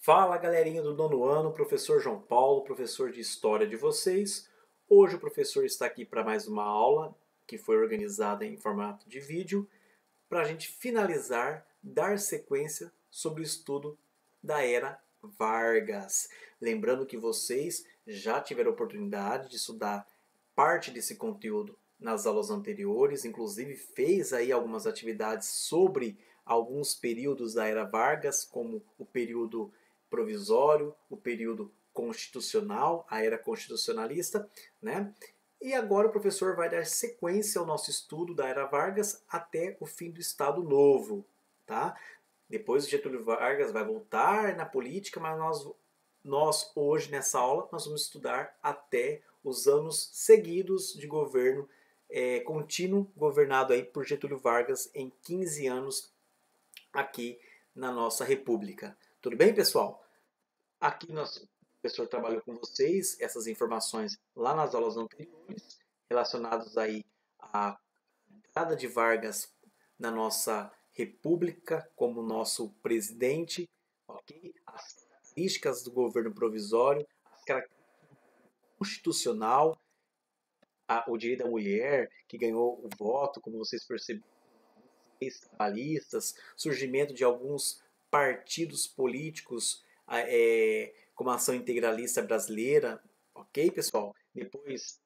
Fala galerinha do nono ano, professor João Paulo, professor de História de vocês. Hoje o professor está aqui para mais uma aula que foi organizada em formato de vídeo para a gente finalizar, dar sequência sobre o estudo da Era Vargas. Lembrando que vocês já tiveram a oportunidade de estudar parte desse conteúdo nas aulas anteriores, inclusive fez aí algumas atividades sobre alguns períodos da Era Vargas, como o período provisório, o período constitucional, a Era Constitucionalista, né? E agora o professor vai dar sequência ao nosso estudo da Era Vargas até o fim do Estado Novo, tá? Depois o Getúlio Vargas vai voltar na política, mas nós hoje nessa aula nós vamos estudar até os anos seguidos de governo contínuo, governado aí por Getúlio Vargas em 15 anos aqui na nossa República. Tudo bem, pessoal? Aqui nosso professor trabalhou com vocês essas informações lá nas aulas anteriores, relacionadas aí à entrada de Vargas na nossa República como nosso presidente, ok? As características do governo provisório, as características constitucional, o direito da mulher, que ganhou o voto, como vocês perceberam, trabalhistas, surgimento de alguns partidos políticos, como a Ação Integralista Brasileira, ok, pessoal? Depois,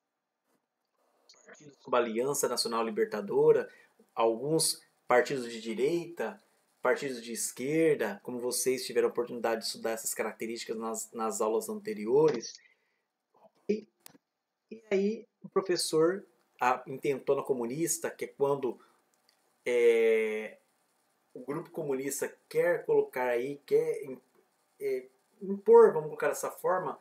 partidos como a Aliança Nacional Libertadora, alguns partidos de direita, partidos de esquerda, como vocês tiveram a oportunidade de estudar essas características nas aulas anteriores. E aí, o professor, a intentona comunista, que é quando é, o grupo comunista quer colocar aí, quer impor, vamos colocar dessa forma,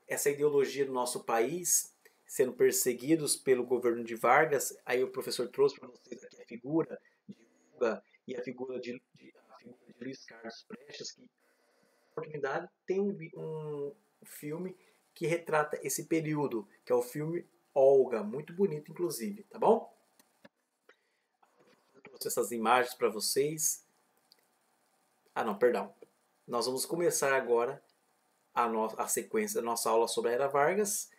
essa ideologia no nosso país, sendo perseguidos pelo governo de Vargas. Aí o professor trouxe para vocês aqui a figura de Fuga e a figura de Luiz Carlos Prestes, que, na oportunidade, tem um filme que retrata esse período, que é o filme Olga, muito bonito, inclusive, tá bom? Eu trouxe essas imagens para vocês. Ah, não, perdão. Nós vamos começar agora a sequência da nossa aula sobre a Era Vargas,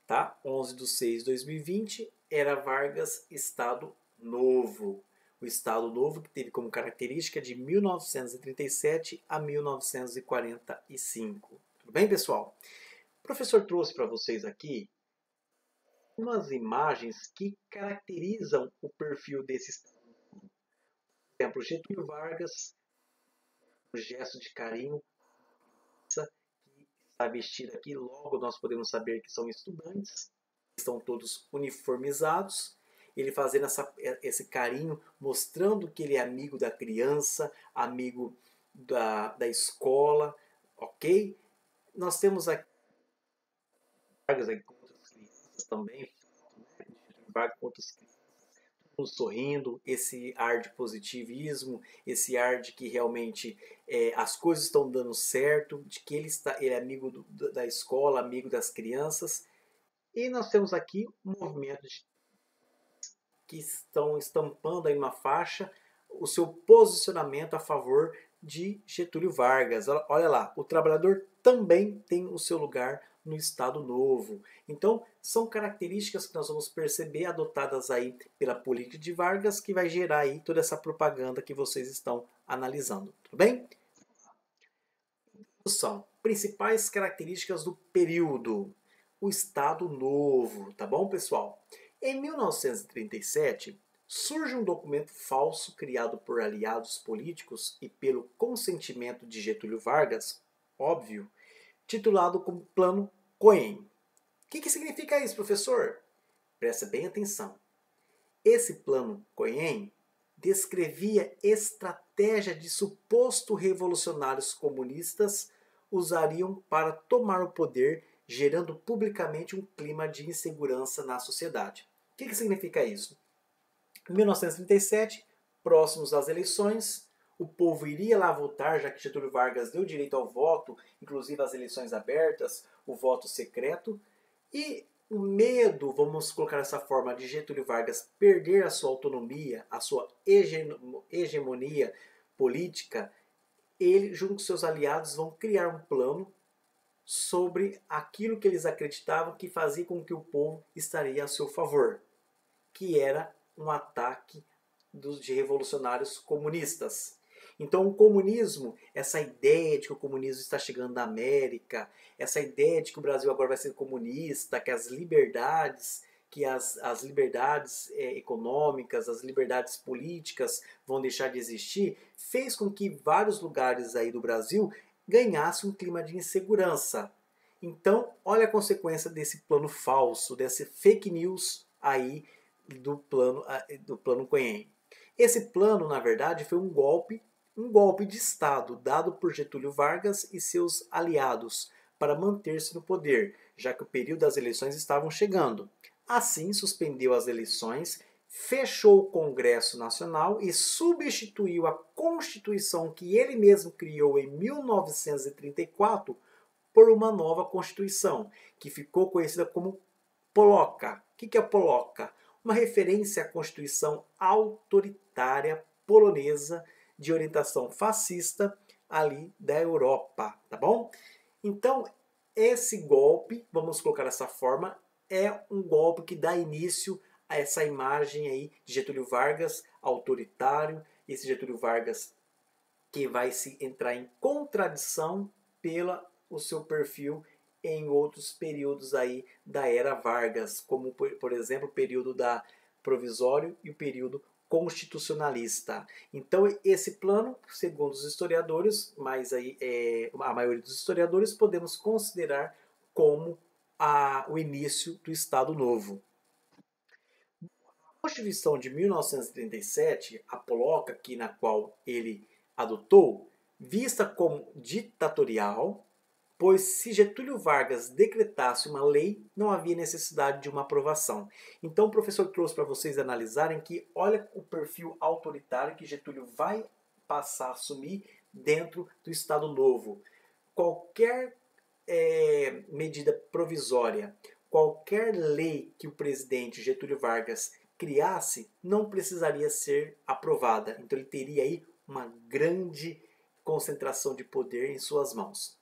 tá? 11 de 6 de 2020, Era Vargas, Estado Novo. O Estado Novo que teve como característica de 1937 a 1945. Tudo bem, pessoal? O professor trouxe para vocês aqui umas imagens que caracterizam o perfil desse Estado Novo. Por exemplo, Getúlio Vargas, o gesto de carinho, que está vestido aqui, logo nós podemos saber que são estudantes, estão todos uniformizados, ele fazendo esse carinho, mostrando que ele é amigo da criança, amigo da escola, ok? Nós temos aqui Vargas aqui com outras crianças também, né? Vargas com outras crianças, sorrindo, esse ar de positivismo, esse ar de que realmente as coisas estão dando certo, de que ele é amigo da escola, amigo das crianças. E nós temos aqui um movimento que estão estampando aí uma faixa o seu posicionamento a favor de Getúlio Vargas. Olha lá, o trabalhador também tem o seu lugar no Estado Novo. Então, são características que nós vamos perceber adotadas aí pela política de Vargas, que vai gerar aí toda essa propaganda que vocês estão analisando. Tudo bem? São principais características do período. O Estado Novo, tá bom, pessoal? Em 1937, surge um documento falso criado por aliados políticos e pelo consentimento de Getúlio Vargas, óbvio, titulado como Plano Cohen. O que significa isso, professor? Presta bem atenção. Esse plano Cohen descrevia estratégia de suposto revolucionários comunistas usariam para tomar o poder, gerando publicamente um clima de insegurança na sociedade. O que significa isso? Em 1937, próximos às eleições, o povo iria lá votar, já que Getúlio Vargas deu direito ao voto, inclusive às eleições abertas, o voto secreto, e o medo, vamos colocar dessa forma, de Getúlio Vargas perder a sua autonomia, a sua hegemonia política, ele, junto com seus aliados, vão criar um plano sobre aquilo que eles acreditavam que fazia com que o povo estaria a seu favor, que era um ataque de revolucionários comunistas. Então o comunismo, essa ideia de que o comunismo está chegando na América, essa ideia de que o Brasil agora vai ser comunista, que as liberdades, as liberdades econômicas, as liberdades políticas vão deixar de existir, fez com que vários lugares aí do Brasil ganhassem um clima de insegurança. Então, olha a consequência desse plano falso, desse fake news aí do plano Cunha. Esse plano, na verdade, foi um golpe de Estado dado por Getúlio Vargas e seus aliados para manter-se no poder, já que o período das eleições estavam chegando. Assim, suspendeu as eleições, fechou o Congresso Nacional e substituiu a Constituição que ele mesmo criou em 1934 por uma nova Constituição, que ficou conhecida como Poloca. O que é a Poloca? Uma referência à Constituição autoritária polonesa de orientação fascista ali da Europa, tá bom? Então, esse golpe, vamos colocar dessa forma, é um golpe que dá início a essa imagem aí de Getúlio Vargas autoritário, esse Getúlio Vargas que vai se entrar em contradição pela o seu perfil em outros períodos aí da era Vargas, como por exemplo o período da provisório e o período constitucionalista. Então esse plano, segundo os historiadores, mas aí a maioria dos historiadores podemos considerar como o início do Estado Novo. A Constituição de 1937, a Poloca, na qual ele adotou, vista como ditatorial, pois se Getúlio Vargas decretasse uma lei, não havia necessidade de uma aprovação. Então o professor trouxe para vocês analisarem que olha o perfil autoritário que Getúlio vai passar a assumir dentro do Estado Novo. Qualquer medida provisória, qualquer lei que o presidente Getúlio Vargas criasse, não precisaria ser aprovada. Então ele teria aí uma grande concentração de poder em suas mãos.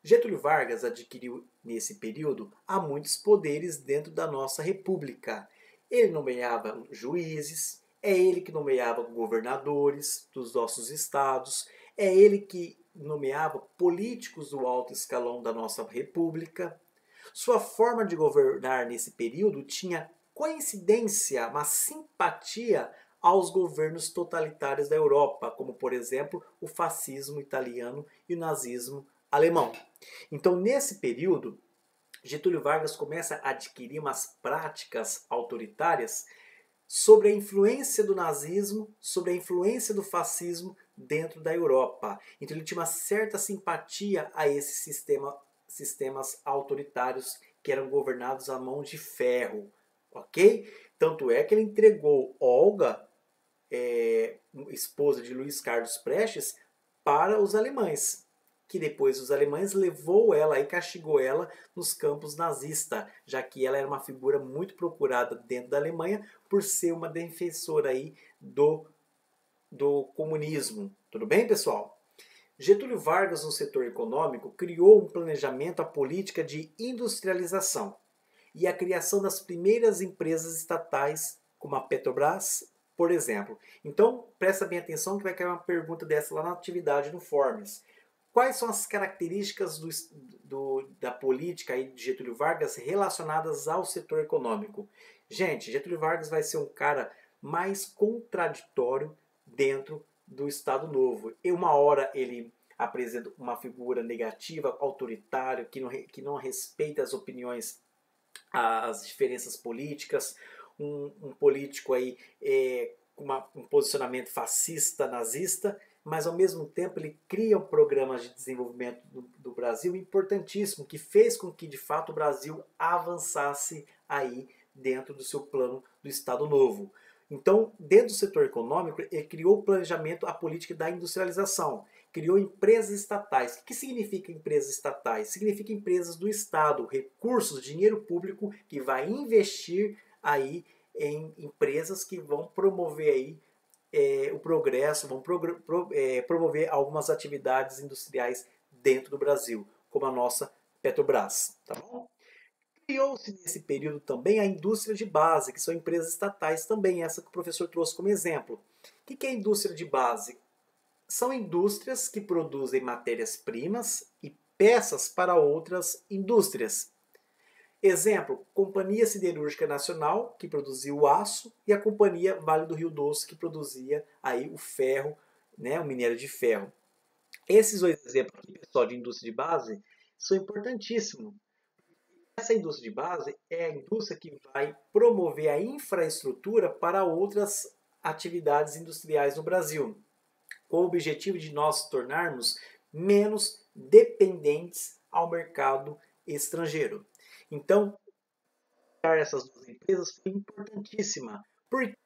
Getúlio Vargas adquiriu, nesse período, há muitos poderes dentro da nossa república. Ele nomeava juízes, é ele que nomeava governadores dos nossos estados, é ele que nomeava políticos do alto escalão da nossa república. Sua forma de governar nesse período tinha coincidência, uma simpatia aos governos totalitários da Europa, como por exemplo o fascismo italiano e o nazismo alemão. Então, nesse período, Getúlio Vargas começa a adquirir umas práticas autoritárias sobre a influência do nazismo, sobre a influência do fascismo dentro da Europa. Então ele tinha uma certa simpatia a esses sistemas autoritários que eram governados à mão de ferro, ok? Tanto é que ele entregou Olga, esposa de Luiz Carlos Prestes, para os alemães, que depois os alemães levou ela e castigou ela nos campos nazistas, já que ela era uma figura muito procurada dentro da Alemanha por ser uma defensora aí do comunismo. Tudo bem, pessoal? Getúlio Vargas, no setor econômico, criou um planejamento à política de industrialização e a criação das primeiras empresas estatais, como a Petrobras, por exemplo. Então, presta bem atenção que vai cair uma pergunta dessa lá na atividade no Forms. Quais são as características da política aí de Getúlio Vargas relacionadas ao setor econômico? Gente, Getúlio Vargas vai ser um cara mais contraditório dentro do Estado Novo. E uma hora ele apresenta uma figura negativa, autoritário, que não respeita as opiniões, as diferenças políticas, um político aí com um posicionamento fascista, nazista, mas ao mesmo tempo ele cria um programa de desenvolvimento do Brasil importantíssimo, que fez com que de fato o Brasil avançasse aí dentro do seu plano do Estado Novo. Então, dentro do setor econômico, ele criou o planejamento, a política da industrialização, criou empresas estatais. O que significa empresas estatais? Significa empresas do Estado, recursos, dinheiro público que vai investir aí em empresas que vão promover aí o progresso, vão promover algumas atividades industriais dentro do Brasil, como a nossa Petrobras. Tá bom? Criou-se nesse período também a indústria de base, que são empresas estatais também, essa que o professor trouxe como exemplo. O que é a indústria de base? São indústrias que produzem matérias-primas e peças para outras indústrias. Exemplo, Companhia Siderúrgica Nacional, que produzia o aço, e a Companhia Vale do Rio Doce, que produzia aí o ferro, né, o minério de ferro. Esses dois exemplos aqui, pessoal, de indústria de base, são importantíssimos. Essa indústria de base é a indústria que vai promover a infraestrutura para outras atividades industriais no Brasil, com o objetivo de nós tornarmos menos dependentes ao mercado estrangeiro. Então, essas duas empresas foi importantíssima, porque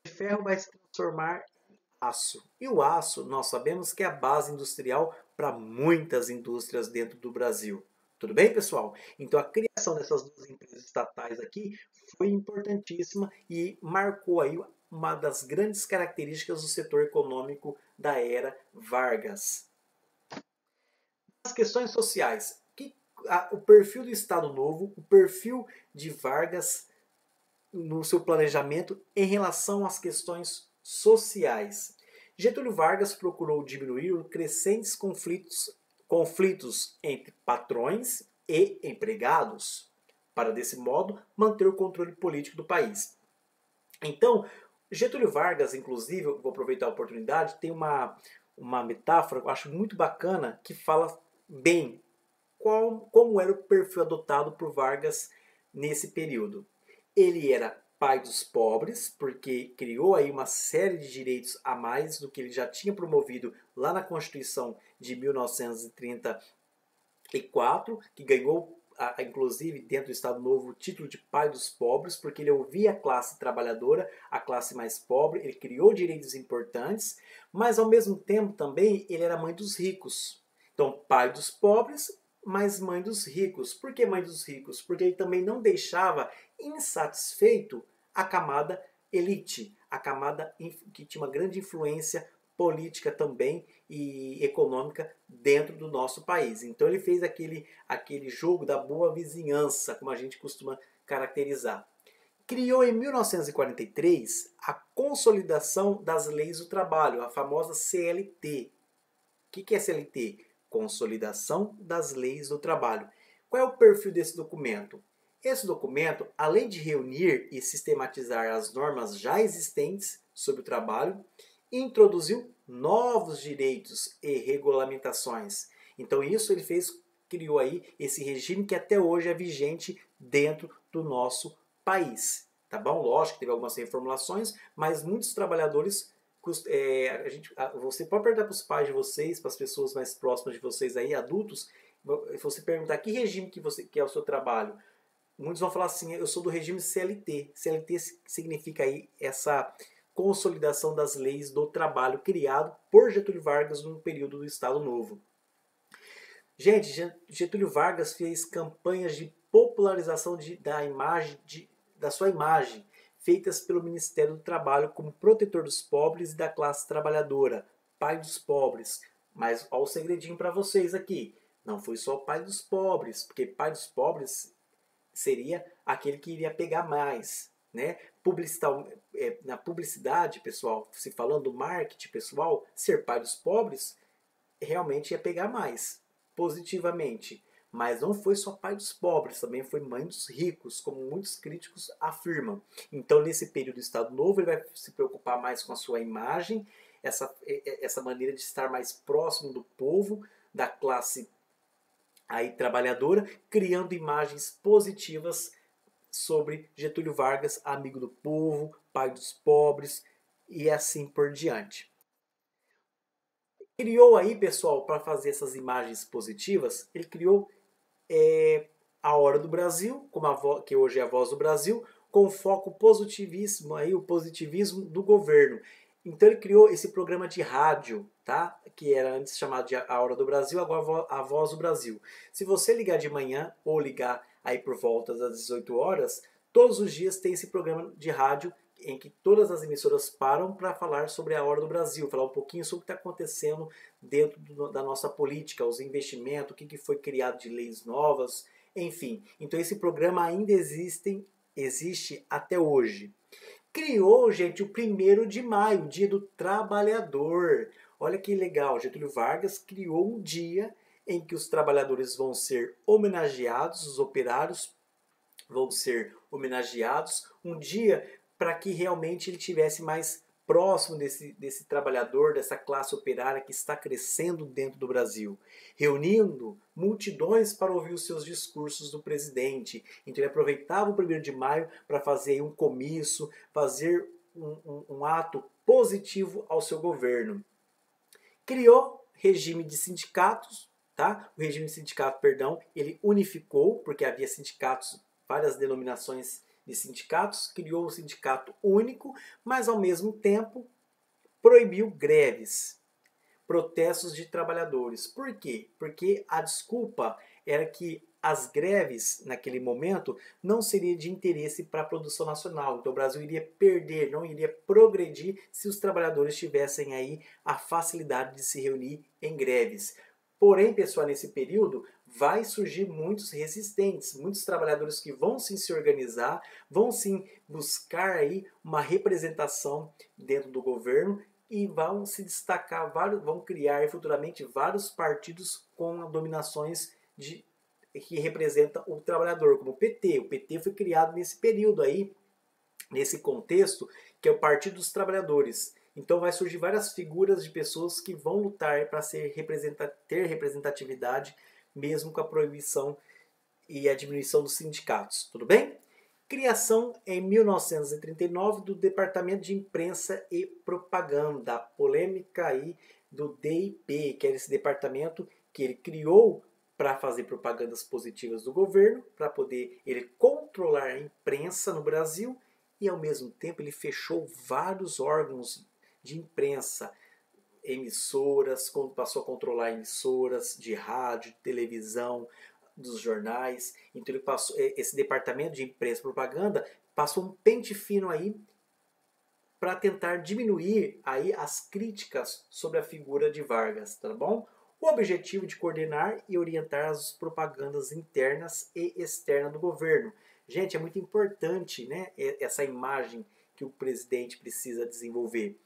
o ferro vai se transformar em aço. E o aço, nós sabemos que é a base industrial para muitas indústrias dentro do Brasil. Tudo bem, pessoal? Então, a criação dessas duas empresas estatais aqui foi importantíssima e marcou aí uma das grandes características do setor econômico da era Vargas. As questões sociais. O perfil do Estado Novo, o perfil de Vargas no seu planejamento em relação às questões sociais. Getúlio Vargas procurou diminuir os crescentes conflitos entre patrões e empregados, para desse modo manter o controle político do país. Então, Getúlio Vargas, inclusive, eu vou aproveitar a oportunidade, tem uma metáfora que eu acho muito bacana que fala bem como era o perfil adotado por Vargas nesse período. Ele era pai dos pobres, porque criou aí uma série de direitos a mais do que ele já tinha promovido lá na Constituição de 1934, que ganhou, inclusive, dentro do Estado Novo, o título de pai dos pobres, porque ele ouvia a classe trabalhadora, a classe mais pobre, ele criou direitos importantes, mas ao mesmo tempo também ele era mãe dos ricos. Então, pai dos pobres, mas mãe dos ricos. Por que mãe dos ricos? Porque ele também não deixava insatisfeito a camada elite, a camada que tinha uma grande influência política também e econômica dentro do nosso país. Então ele fez aquele jogo da boa vizinhança, como a gente costuma caracterizar. Criou em 1943 a Consolidação das Leis do Trabalho, a famosa CLT. O que é CLT? Consolidação das Leis do Trabalho. Qual é o perfil desse documento? Esse documento, além de reunir e sistematizar as normas já existentes sobre o trabalho, introduziu novos direitos e regulamentações. Então isso ele criou aí esse regime que até hoje é vigente dentro do nosso país. Tá bom? Lógico que teve algumas reformulações, mas muitos trabalhadores você pode perguntar para os pais de vocês, para as pessoas mais próximas de vocês aí, adultos, se você perguntar que regime que é o seu trabalho, muitos vão falar assim, eu sou do regime CLT. CLT significa aí essa consolidação das leis do trabalho criado por Getúlio Vargas no período do Estado Novo. Gente, Getúlio Vargas fez campanhas de popularização da sua imagem, feitas pelo Ministério do Trabalho como protetor dos pobres e da classe trabalhadora, pai dos pobres. Mas olha o segredinho para vocês aqui. Não foi só pai dos pobres, porque pai dos pobres seria aquele que iria pegar mais. Né? Na publicidade, pessoal, se falando do marketing pessoal, ser pai dos pobres realmente ia pegar mais, positivamente. Mas não foi só pai dos pobres, também foi mãe dos ricos, como muitos críticos afirmam. Então, nesse período do Estado Novo, ele vai se preocupar mais com a sua imagem, essa maneira de estar mais próximo do povo, da classe aí trabalhadora, criando imagens positivas sobre Getúlio Vargas, amigo do povo, pai dos pobres e assim por diante. Criou aí, pessoal, para fazer essas imagens positivas, ele criou a Hora do Brasil, que hoje é a Voz do Brasil, com foco positivíssimo, aí, o positivismo do governo. Então ele criou esse programa de rádio, tá? Que era antes chamado de A Hora do Brasil, agora a Voz do Brasil. Se você ligar de manhã ou ligar aí por volta das 18 horas, todos os dias tem esse programa de rádio em que todas as emissoras param para falar sobre a Hora do Brasil, falar um pouquinho sobre o que está acontecendo dentro da nossa política, os investimentos, o que foi criado de leis novas, enfim. Então esse programa ainda existe até hoje. Criou, gente, o 1º de maio, Dia do Trabalhador. Olha que legal, Getúlio Vargas criou um dia em que os trabalhadores vão ser homenageados, os operários vão ser homenageados, um dia para que realmente ele tivesse mais próximo desse trabalhador, dessa classe operária que está crescendo dentro do Brasil, reunindo multidões para ouvir os seus discursos do presidente. Então ele aproveitava o 1º de maio para fazer um comício, fazer um ato positivo ao seu governo. Criou regime de sindicatos, tá? O regime de sindicato, perdão, ele unificou, porque havia sindicatos, várias denominações de sindicatos, criou o sindicato único, mas ao mesmo tempo proibiu greves, protestos de trabalhadores. Por quê? Porque a desculpa era que as greves, naquele momento, não seria de interesse para a produção nacional. Então o Brasil iria perder, não iria progredir se os trabalhadores tivessem aí a facilidade de se reunir em greves. Porém, pessoal, nesse período vai surgir muitos resistentes, muitos trabalhadores que vão sim se organizar, vão sim buscar aí uma representação dentro do governo e vão se destacar, vão criar futuramente vários partidos com dominações que representa o trabalhador, como o PT. O PT foi criado nesse período aí, nesse contexto, que é o Partido dos Trabalhadores. Então vai surgir várias figuras de pessoas que vão lutar para ter representatividade, mesmo com a proibição e a diminuição dos sindicatos. Tudo bem? Criação em 1939 do Departamento de Imprensa e Propaganda. Polêmica aí do DIP, que era esse departamento que ele criou para fazer propagandas positivas do governo, para poder ele controlar a imprensa no Brasil e ao mesmo tempo ele fechou vários órgãos de imprensa, emissoras, quando passou a controlar emissoras de rádio, de televisão, dos jornais. Então ele passou, esse departamento de imprensa e propaganda passou um pente fino aí para tentar diminuir aí as críticas sobre a figura de Vargas, tá bom? O objetivo de coordenar e orientar as propagandas internas e externas do governo. Gente, é muito importante, né, essa imagem que o presidente precisa desenvolver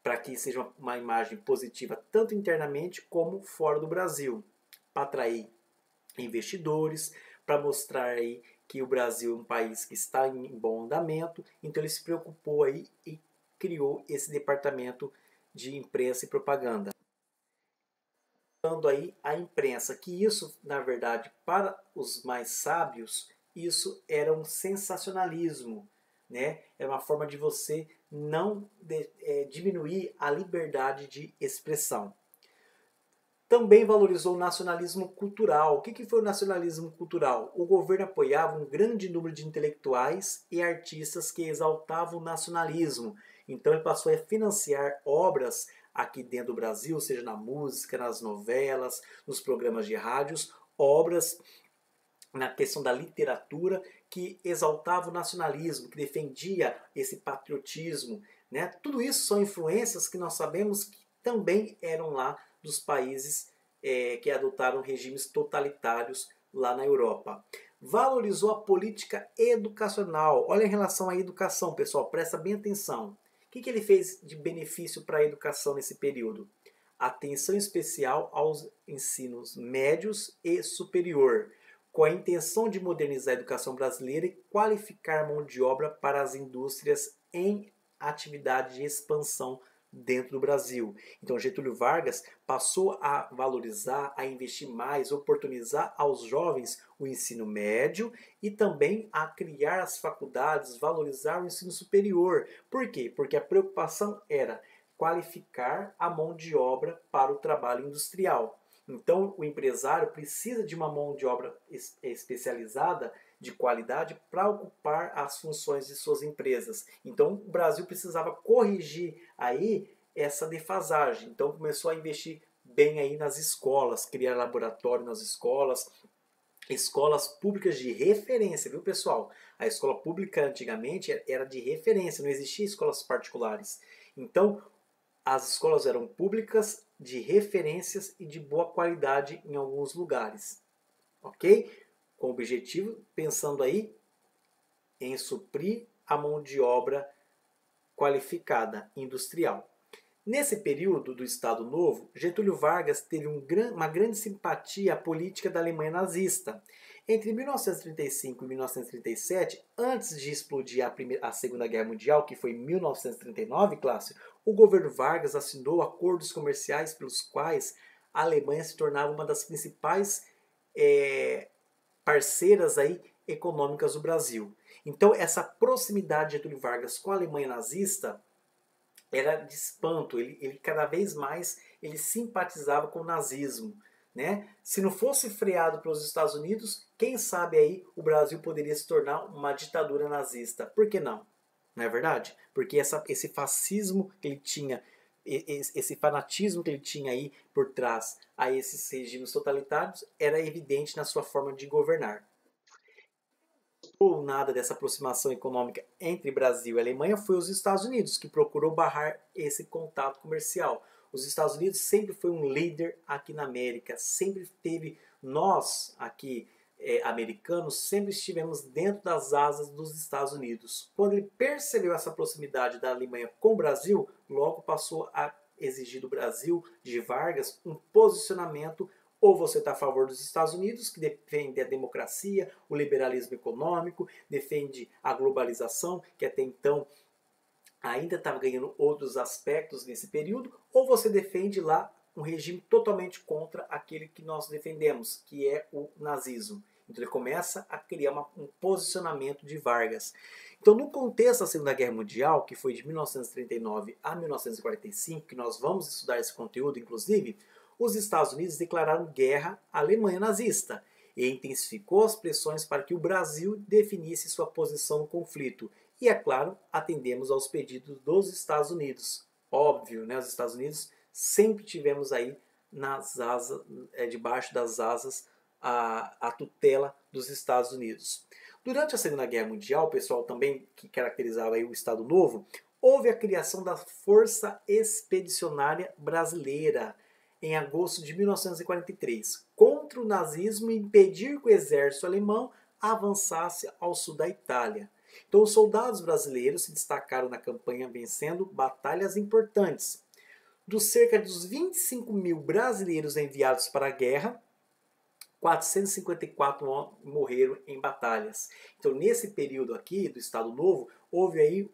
para que seja uma imagem positiva tanto internamente como fora do Brasil, para atrair investidores, para mostrar aí que o Brasil é um país que está em bom andamento. Então ele se preocupou aí e criou esse departamento de imprensa e propaganda. Dando aí a imprensa, que isso, na verdade, para os mais sábios, isso era um sensacionalismo, né? É uma forma de você não diminuir a liberdade de expressão. Também valorizou o nacionalismo cultural. O que foi o nacionalismo cultural? O governo apoiava um grande número de intelectuais e artistas que exaltavam o nacionalismo. Então ele passou a financiar obras aqui dentro do Brasil, seja na música, nas novelas, nos programas de rádios, obras na questão da literatura que exaltava o nacionalismo, que defendia esse patriotismo, né? Tudo isso são influências que nós sabemos que também eram lá dos países que adotaram regimes totalitários lá na Europa. Valorizou a política educacional. Olha em relação à educação, pessoal, presta bem atenção. O que ele fez de benefício para a educação nesse período? Atenção especial aos ensinos médios e superior, com a intenção de modernizar a educação brasileira e qualificar mão de obra para as indústrias em atividade de expansão dentro do Brasil. Então Getúlio Vargas passou a valorizar, a investir mais, oportunizar aos jovens o ensino médio e também a criar as faculdades, valorizar o ensino superior. Por quê? Porque a preocupação era qualificar a mão de obra para o trabalho industrial. Então o empresário precisa de uma mão de obra especializada de qualidade para ocupar as funções de suas empresas. Então o Brasil precisava corrigir aí essa defasagem. Então começou a investir bem aí nas escolas, criar laboratório nas escolas, escolas públicas de referência, viu pessoal? A escola pública antigamente era de referência, não existia escolas particulares. Então, as escolas eram públicas de referências e de boa qualidade em alguns lugares, ok? Com o objetivo, pensando aí em suprir a mão de obra qualificada industrial. Nesse período do Estado Novo, Getúlio Vargas teve uma grande simpatia à política da Alemanha nazista. Entre 1935 e 1937, antes de explodir a Segunda Guerra Mundial, que foi em 1939, Clássio, o governo Vargas assinou acordos comerciais pelos quais a Alemanha se tornava uma das principais parceiras aí econômicas do Brasil. Então, essa proximidade de Getúlio Vargas com a Alemanha nazista era de espanto. Ele cada vez mais ele simpatizava com o nazismo. Né? Se não fosse freado pelos Estados Unidos, quem sabe aí o Brasil poderia se tornar uma ditadura nazista. Por que não? Não é verdade? Porque esse fascismo que ele tinha, esse fanatismo que ele tinha aí por trás a esses regimes totalitários era evidente na sua forma de governar. Ou nada dessa aproximação econômica entre Brasil e Alemanha foi os Estados Unidos, que procurou barrar esse contato comercial. Os Estados Unidos sempre foi um líder aqui na América, sempre teve, nós aqui americanos, sempre estivemos dentro das asas dos Estados Unidos. Quando ele percebeu essa proximidade da Alemanha com o Brasil, logo passou a exigir do Brasil, de Vargas, um posicionamento. Ou você está a favor dos Estados Unidos, que defende a democracia, o liberalismo econômico, defende a globalização, que até então ainda estava ganhando outros aspectos nesse período, ou você defende lá um regime totalmente contra aquele que nós defendemos, que é o nazismo. Então ele começa a criar um posicionamento de Vargas. Então, no contexto da Segunda Guerra Mundial, que foi de 1939 a 1945, que nós vamos estudar esse conteúdo, inclusive, os Estados Unidos declararam guerra à Alemanha nazista e intensificou as pressões para que o Brasil definisse sua posição no conflito. E, é claro, atendemos aos pedidos dos Estados Unidos. Óbvio, né? Os Estados Unidos sempre tivemos aí nas asas, debaixo das asas a tutela dos Estados Unidos. Durante a Segunda Guerra Mundial, o pessoal também que caracterizava aí o Estado Novo, houve a criação da Força Expedicionária Brasileira, em agosto de 1943, contra o nazismo e impedir que o exército alemão avançasse ao sul da Itália. Então, os soldados brasileiros se destacaram na campanha vencendo batalhas importantes. Dos cerca dos 25 mil brasileiros enviados para a guerra, 454 morreram em batalhas. Então, nesse período aqui do Estado Novo, houve aí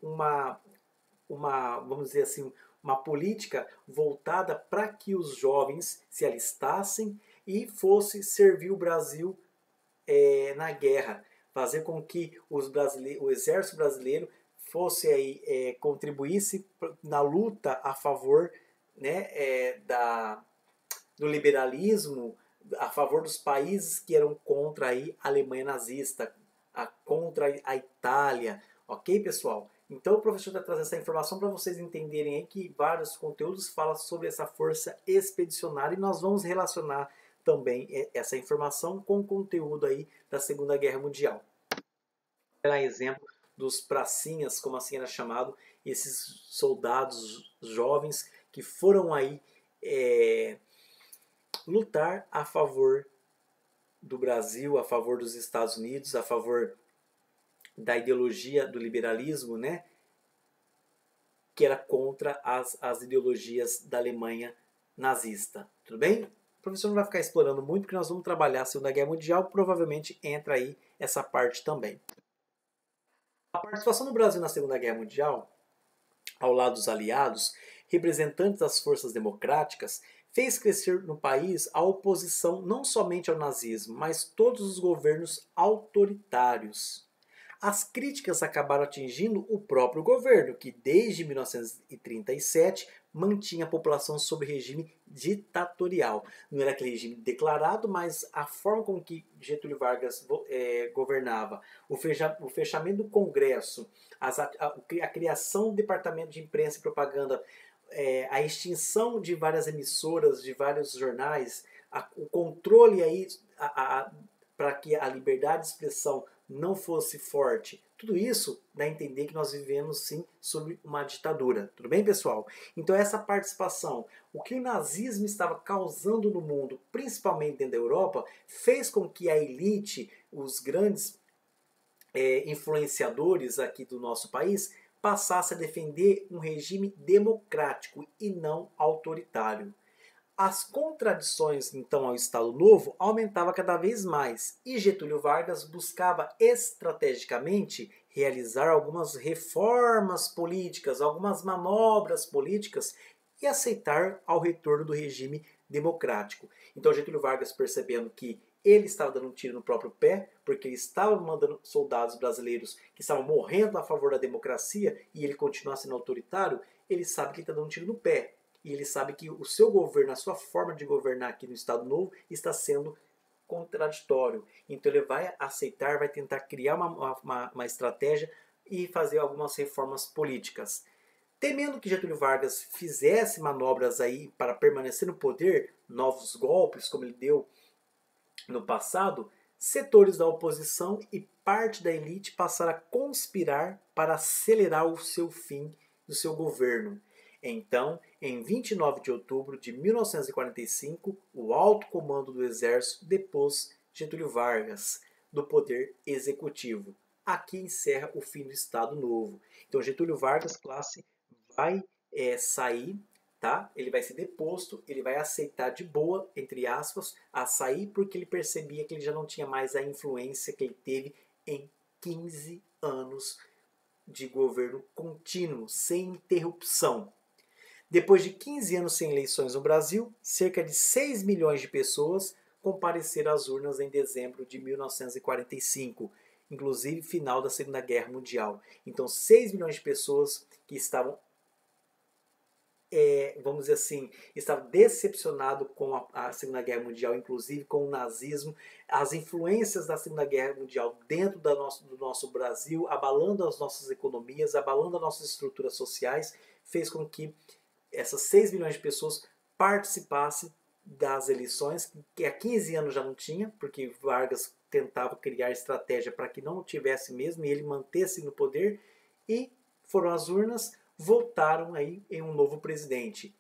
vamos dizer assim, uma política voltada para que os jovens se alistassem e fosse servir o Brasil na guerra, fazer com que o exército brasileiro fosse aí, contribuísse na luta a favor, né, do liberalismo, a favor dos países que eram contra aí a Alemanha nazista, contra a Itália, ok, pessoal? Então o professor vai trazer essa informação para vocês entenderem aí que vários conteúdos falam sobre essa força expedicionária e nós vamos relacionar também essa informação com o conteúdo aí da Segunda Guerra Mundial. Dar exemplo dos pracinhas, como assim era chamado, esses soldados jovens que foram aí lutar a favor do Brasil, a favor dos Estados Unidos, a favor da ideologia do liberalismo, né, que era contra as ideologias da Alemanha nazista. Tudo bem? O professor não vai ficar explorando muito, porque nós vamos trabalhar a Segunda Guerra Mundial, provavelmente entra aí essa parte também. A participação do Brasil na Segunda Guerra Mundial, ao lado dos aliados, representantes das forças democráticas, fez crescer no país a oposição não somente ao nazismo, mas todos os governos autoritários. As críticas acabaram atingindo o próprio governo, que desde 1937 mantinha a população sob regime ditatorial. Não era aquele regime declarado, mas a forma com que Getúlio Vargas governava, o fechamento do Congresso, a criação do Departamento de Imprensa e Propaganda, a extinção de várias emissoras, de vários jornais, o controle aí para que a liberdade de expressão não fosse forte. Tudo isso dá a entender que nós vivemos sim sob uma ditadura. Tudo bem, pessoal? Então essa participação, o que o nazismo estava causando no mundo, principalmente dentro da Europa, fez com que a elite, os grandes influenciadores aqui do nosso país, passassem a defender um regime democrático e não autoritário. As contradições, então, ao Estado Novo aumentavam cada vez mais e Getúlio Vargas buscava estrategicamente realizar algumas reformas políticas, algumas manobras políticas e aceitar ao retorno do regime democrático. Então Getúlio Vargas, percebendo que ele estava dando um tiro no próprio pé, porque ele estava mandando soldados brasileiros que estavam morrendo a favor da democracia e ele continuar sendo autoritário, ele sabe que ele está dando um tiro no pé. E ele sabe que o seu governo, a sua forma de governar aqui no Estado Novo está sendo contraditório. Então ele vai aceitar, vai tentar criar uma estratégia e fazer algumas reformas políticas. Temendo que Getúlio Vargas fizesse manobras aí para permanecer no poder, novos golpes, como ele deu no passado, setores da oposição e parte da elite passaram a conspirar para acelerar o seu fim do seu governo. Então, em 29 de outubro de 1945, o alto comando do exército depôs Getúlio Vargas do poder executivo. Aqui encerra o fim do Estado Novo. Então, Getúlio Vargas, classe, vai sair, tá? Ele vai ser deposto, ele vai aceitar de boa, entre aspas, a sair porque ele percebia que ele já não tinha mais a influência que ele teve em 15 anos de governo contínuo, sem interrupção. Depois de 15 anos sem eleições no Brasil, cerca de 6 milhões de pessoas compareceram às urnas em dezembro de 1945, inclusive final da Segunda Guerra Mundial. Então 6 milhões de pessoas que estavam vamos dizer assim, estava decepcionado com a Segunda Guerra Mundial, inclusive com o nazismo, as influências da Segunda Guerra Mundial dentro do nosso Brasil, abalando as nossas economias, abalando as nossas estruturas sociais, fez com que essas 6 milhões de pessoas participassem das eleições, que há 15 anos já não tinha, porque Vargas tentava criar estratégia para que não tivesse mesmo, e ele mantesse no poder, e foram às urnas, votaram aí em um novo presidente.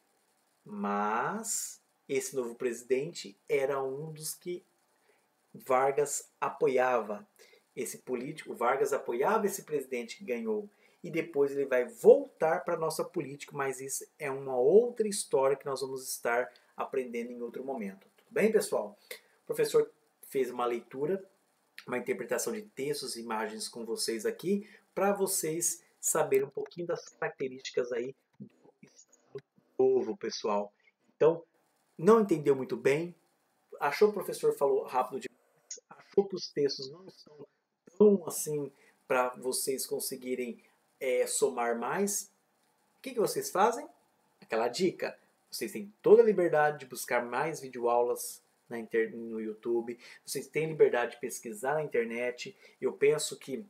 Mas esse novo presidente era um dos que Vargas apoiava. Esse político, Vargas apoiava esse presidente que ganhou. E depois ele vai voltar para a nossa política, mas isso é uma outra história que nós vamos estar aprendendo em outro momento. Tudo bem, pessoal? O professor fez uma leitura, uma interpretação de textos e imagens com vocês aqui, para vocês saberem um pouquinho das características aí do Estado Novo, pessoal. Então, não entendeu muito bem, achou que o professor falou rápido demais, achou que os textos não são tão assim para vocês conseguirem somar mais, o que vocês fazem? Aquela dica, vocês têm toda a liberdade de buscar mais videoaulas no YouTube, vocês têm liberdade de pesquisar na internet. Eu penso que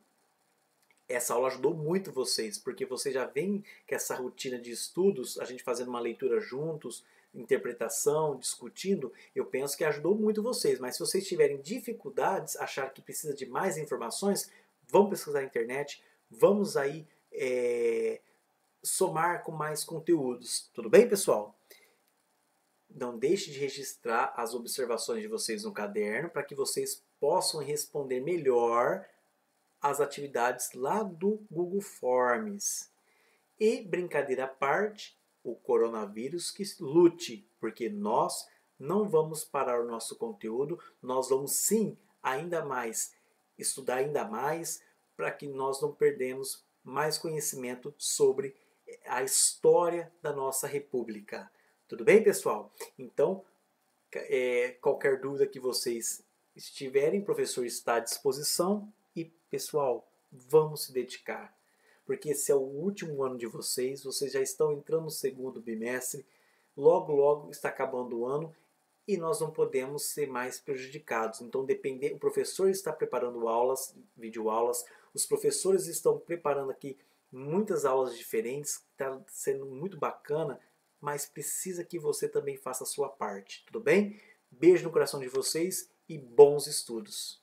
essa aula ajudou muito vocês, porque vocês já vêm com essa rotina de estudos, a gente fazendo uma leitura juntos, interpretação, discutindo, eu penso que ajudou muito vocês. Mas se vocês tiverem dificuldades, achar que precisa de mais informações, vamos pesquisar na internet, vamos aí somar com mais conteúdos. Tudo bem, pessoal? Não deixe de registrar as observações de vocês no caderno para que vocês possam responder melhor as atividades lá do Google Forms. E, brincadeira à parte, o coronavírus que lute, porque nós não vamos parar o nosso conteúdo, nós vamos sim, ainda mais, estudar ainda mais, para que nós não perdemos mais conhecimento sobre a história da nossa república. Tudo bem, pessoal? Então, qualquer dúvida que vocês estiverem, o professor está à disposição. E, pessoal, vamos se dedicar, porque esse é o último ano de vocês, vocês já estão entrando no segundo bimestre, logo, logo está acabando o ano e nós não podemos ser mais prejudicados. Então, o professor está preparando aulas, videoaulas, os professores estão preparando aqui muitas aulas diferentes, está sendo muito bacana, mas precisa que você também faça a sua parte, tudo bem? Beijo no coração de vocês e bons estudos!